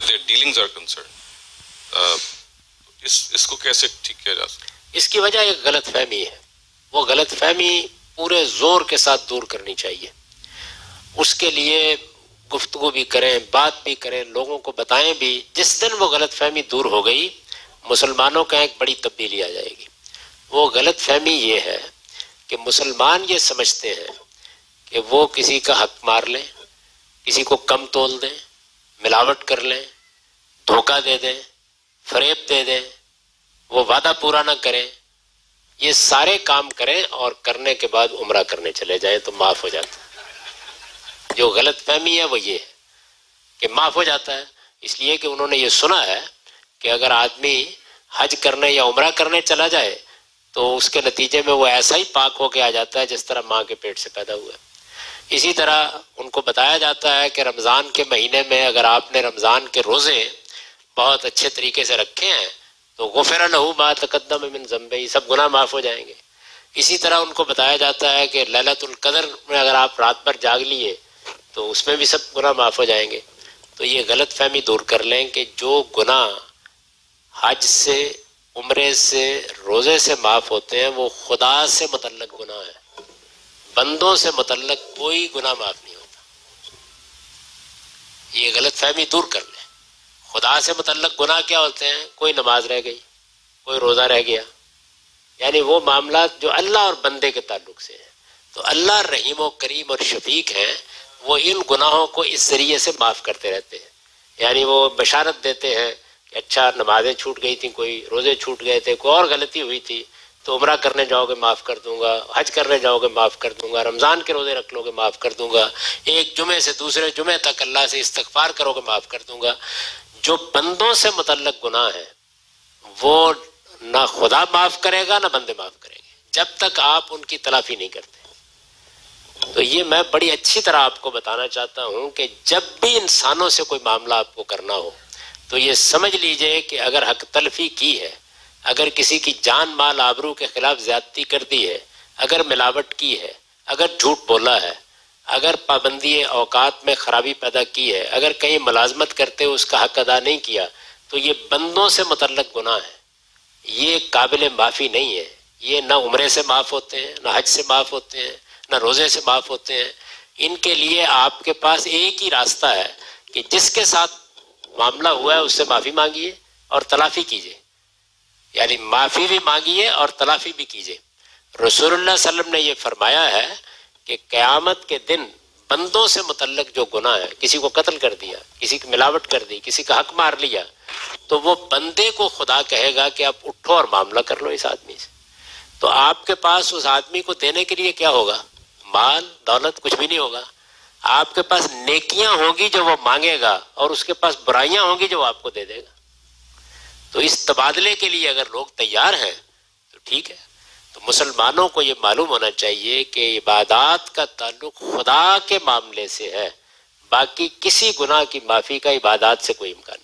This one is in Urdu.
ڈیلنگز آر کنسرن، اس کو کیسے ٹھیک کیا جا سکتا؟ اس کی وجہ ایک غلط فہمی ہے، وہ غلط فہمی پورے زور کے ساتھ دور کرنی چاہیے. اس کے لیے گفتگو بھی کریں، بات بھی کریں، لوگوں کو بتائیں بھی. جس دن وہ غلط فہمی دور ہو گئی مسلمانوں کا ایک بڑی تبدیلی آ جائے گی. وہ غلط فہمی یہ ہے کہ مسلمان یہ سمجھتے ہیں کہ وہ کسی کا حق مار لیں، کسی کو کم تول دیں، ملاوٹ کر لیں، دھوکہ دے دیں، فریب دے دیں، وہ وعدہ پورا نہ کریں، یہ سارے کام کریں اور کرنے کے بعد عمرہ کرنے چلے جائیں تو معاف ہو جاتا ہے. جو غلط فہمی ہے وہ یہ ہے کہ معاف ہو جاتا ہے، اس لیے کہ انہوں نے یہ سنا ہے کہ اگر آدمی حج کرنے یا عمرہ کرنے چلا جائے تو اس کے نتیجے میں وہ ایسا ہی پاک ہو کے آ جاتا ہے جس طرح ماں کے پیٹ سے پیدا ہوا ہے. اسی طرح ان کو بتایا جاتا ہے کہ رمضان کے مہینے میں اگر آپ نے رمضان کے روزے بہت اچھے طریقے سے رکھے ہیں تو غفر لہ ما تقدم من ذنبہ، سب گناہ معاف ہو جائیں گے. اسی طرح ان کو بتایا جاتا ہے کہ لیلۃ القدر میں اگر آپ رات بھر جاگ لیے تو اس میں بھی سب گناہ معاف ہو جائیں گے. تو یہ غلط فہمی دور کر لیں کہ جو گناہ حج سے، عمرے سے، روزے سے معاف ہوتے ہیں وہ خدا سے متعلق گناہ ہے، بندوں سے متعلق کوئی گناہ معاف نہیں ہوتا. یہ غلط فہمی دور کر لیں. خدا سے متعلق گناہ کیا ہوتے ہیں؟ کوئی نماز رہ گئی، کوئی روزہ رہ گیا، یعنی وہ معاملات جو اللہ اور بندے کے تعلق سے ہیں. تو اللہ رحیم و کریم اور شفیق ہیں، وہ ان گناہوں کو اس ذریعے سے معاف کرتے رہتے ہیں. یعنی وہ بشارت دیتے ہیں کہ اچھا نمازیں چھوٹ گئی تھیں، کوئی روزے چھوٹ گئے تھے، کوئی اور غلطی ہوئی تھی تو عمرہ کرنے جاؤ گے معاف کر دوں گا، حج کرنے جاؤ گے معاف کر دوں گا، رمضان کے روزے رکھ لو گے معاف کر دوں گا، ایک جمعے سے دوسرے جمعے تک اللہ سے استغفار کرو گے معاف کر دوں گا. جو بندوں سے متعلق گناہ ہیں وہ نہ خدا معاف کرے گا نہ بندے معاف کریں گے جب تک آپ ان کی تلافی نہیں کرتے. تو یہ میں بڑی اچھی طرح آپ کو بتانا چاہتا ہوں کہ جب بھی انسانوں سے کوئی معاملہ آپ کو کرنا ہو تو یہ سمجھ لیجئے کہ اگر حق تلفی کی ہے، اگر کسی کی جان مال آبرو کے خلاف زیادتی کر دی ہے، اگر ملاوٹ کی ہے، اگر جھوٹ بولا ہے، اگر پابندی اوقات میں خرابی پیدا کی ہے، اگر کہیں ملازمت کرتے اس کا حق ادا نہیں کیا، تو یہ بندوں سے متعلق گناہ ہے، یہ قابل معافی نہیں ہے. یہ نہ عمرے سے معاف ہوتے ہیں، نہ حج سے معاف ہوتے ہیں، نہ روزے سے معاف ہوتے ہیں. ان کے لیے آپ کے پاس ایک ہی راستہ ہے کہ جس کے ساتھ معاملہ ہوا ہے اس سے معافی مانگیے اور تلافی کیجیے. یعنی معافی بھی مانگیے اور تلافی بھی کیجیے. رسول اللہ صلی اللہ علیہ وسلم نے یہ فرمایا ہے کہ قیامت کے دن بندوں سے متعلق جو گناہ ہے، کسی کو قتل کر دیا، کسی کی ملاوٹ کر دی، کسی کا حق مار لیا، تو وہ بندے کو خدا کہے گا کہ آپ اٹھو اور معاملہ کر لو اس آدمی سے. تو آپ کے پاس اس آدمی کو دینے کے لیے کیا ہوگا؟ مال دولت کچھ بھی نہیں ہوگا. آپ کے پاس نیکیاں ہوں گی جو وہ مانگے گا اور اس کے پاس برائیاں ہوں گی جو وہ آپ کو دے دے گا. تو اس تبادلے کے لیے اگر لوگ تیار ہیں تو ٹھیک ہے. تو مسلمانوں کو یہ معلوم ہونا چاہیے کہ عبادات کا تعلق خدا کے معاملے سے ہے، باقی کسی گناہ کی معافی کا عبادات سے کوئی امکان نہیں.